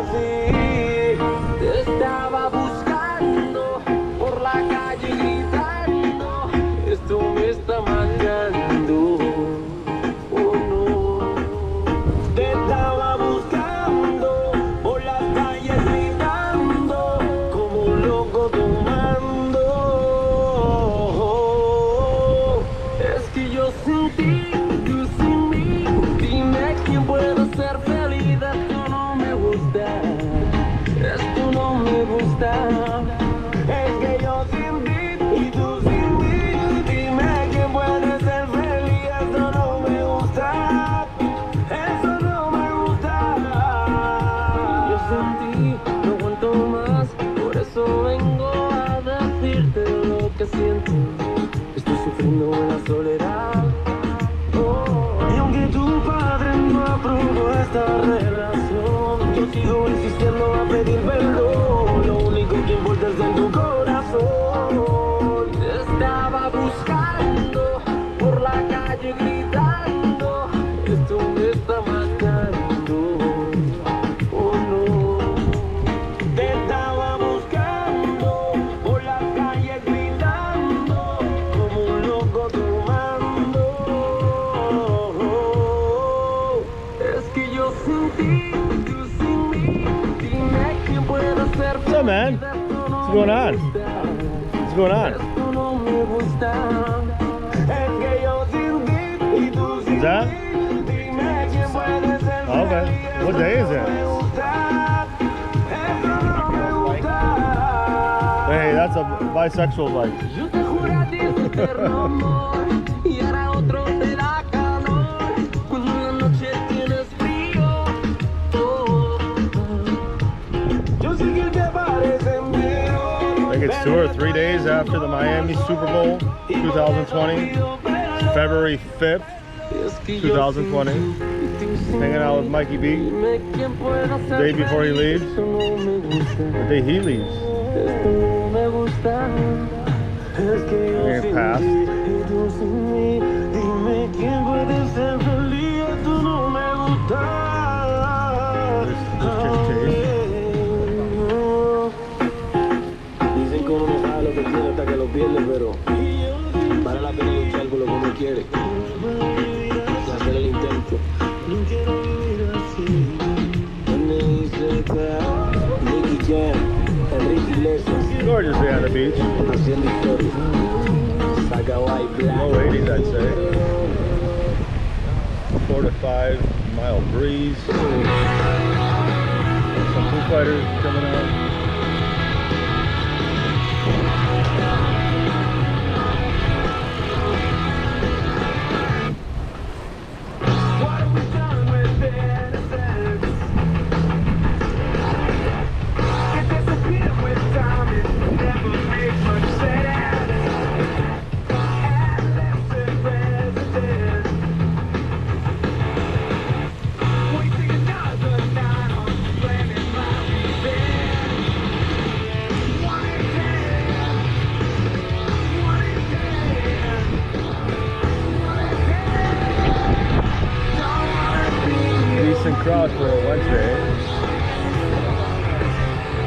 así. Te estaba buscando por la calle gritando, esto me está matando. Oh no. Te estaba buscando por las calles gritando, como un loco tomando. Es que yo sin ti, tú sin mí, dime quién puede ser feliz. Esto no me gusta, esto no me gusta. Es que yo sin ti y tú sin mí, dime quién puede ser feliz. Esto no me gusta, eso no me gusta. Yo sin ti no aguanto más, por eso vengo a decirte lo que siento. Estoy sufriendo en la soledad. Y aunque tu padre no aprobó esta relación, yo sigo insistiendo a pedir perdón. Lo único que importa es en tu corazón. Te estaba buscando por la calle gritando, esto me está matando. Oh no. Te estaba buscando por la calle gritando, como un loco tomando. Es que yo sin ti, tú sin mí, dime quién puede ser. What's up, man? What's going on? What's going on? Esto no me gusta. Es que yo sin ti y tú sin Is that? mí, dime quién puede ser. Okay. What day is it? Hey, that's a bisexual bike. Yo te juré a ti eterno amor, y ahora otro te da calor cuando en la noche tienes frío. Oh, yo sé que te parece mío. I think it's 2 or 3 days after the Miami Super Bowl 2020. February 5th, 2020. Hanging out with Mikey B. The day before he leaves. The day he leaves. Getting passed. Dicen que uno no sabe lo que tiene hasta que lo pierde, pero vale la pena luchar por lo que uno quiere y hacer el intento. Nicky Jam, Enrique Iglesias, Gorgeous day on the beach. haciendo historia. Saca white black. Low 80s, I'd say. 4 to 5 mile breeze. Some Foo Fighters coming out. What have we done with innocence? It disappeared with time, it never made much sense. Adolescent residence, wasting another night on planning my revenge. 1 in 10, 1 in 10, 1 in 10. Don't wanna be Decent crowd for a Wednesday.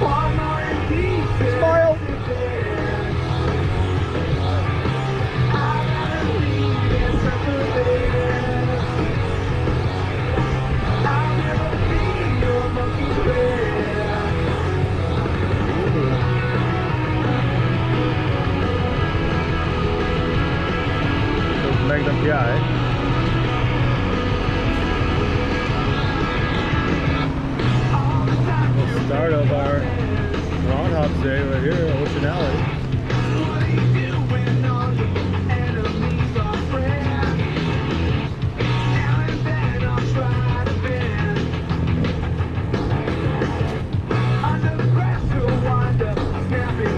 one more in pieces. Smile. I'd rather leave than suffer this. I'll never be your monkey friend. Magnum PI. All the time you Start of our Groundhog Day right here at Ocean Alley. what do you do when all your enemies are friends? Now and then I'll try to bend. Under the pressure, wind up snapping in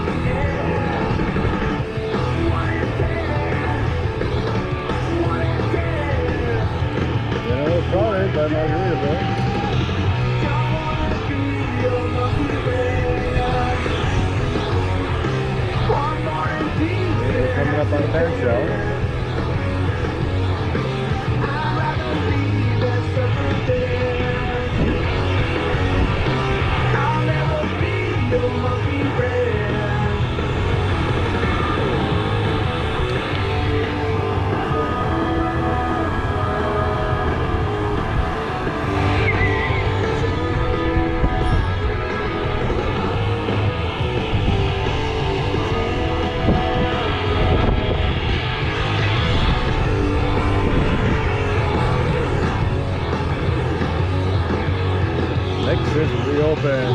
the air. 1 in 10, 1 in 10. You know, it's probably by Margaritaville. Don't wanna be your monkey friend. One more in pieces. Coming up on the Penn Show. I'd rather leave than suffer this. reopen.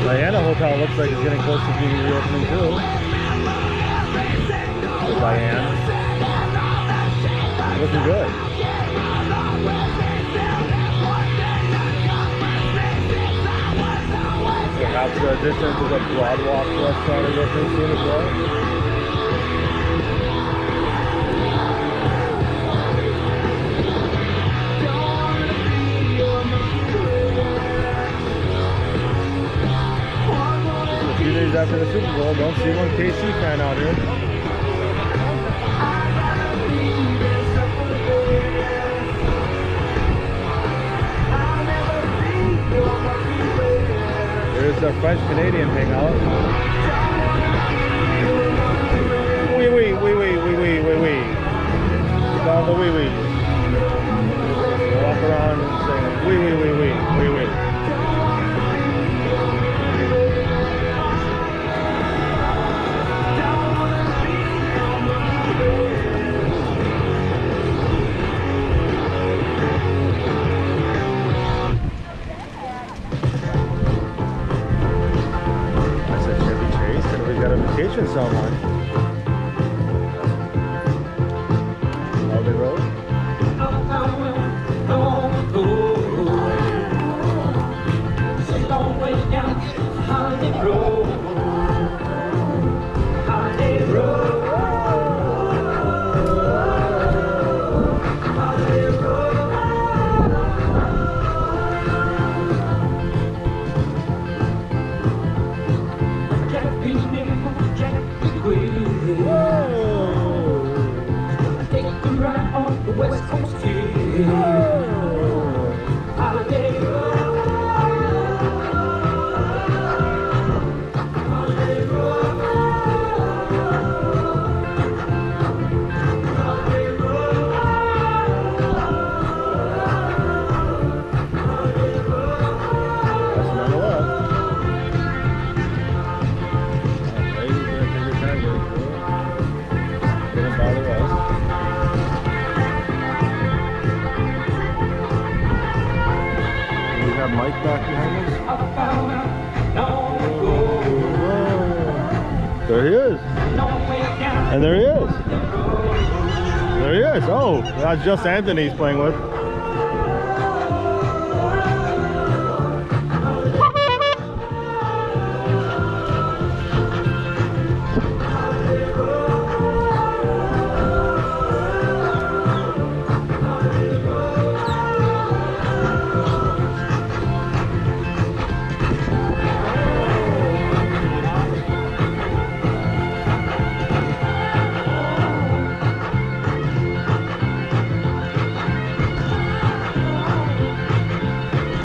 Diana Hotel looks like it's getting close to being reopening too. Diane. Looking good. Perhaps the distance is a Broadwalk restaurant is opening soon as well. A few days after the Super Bowl, don't see one KC fan out here. There's the French-Canadian hangout. Wee wee, wee wee, wee wee, wee wee. Down the wee wee. Walk around and sing wee wee, wee wee, wee wee. Got a vacation somewhere. Holiday Road. West Coast Holiday Road. Holiday Road. Holiday Road. Holiday Road. That's another one. Ladies, gonna take your time with it. Didn't bother us. Got Mike back behind us. There he is. And there he is. There he is. Oh, that's just Anthony he's playing with.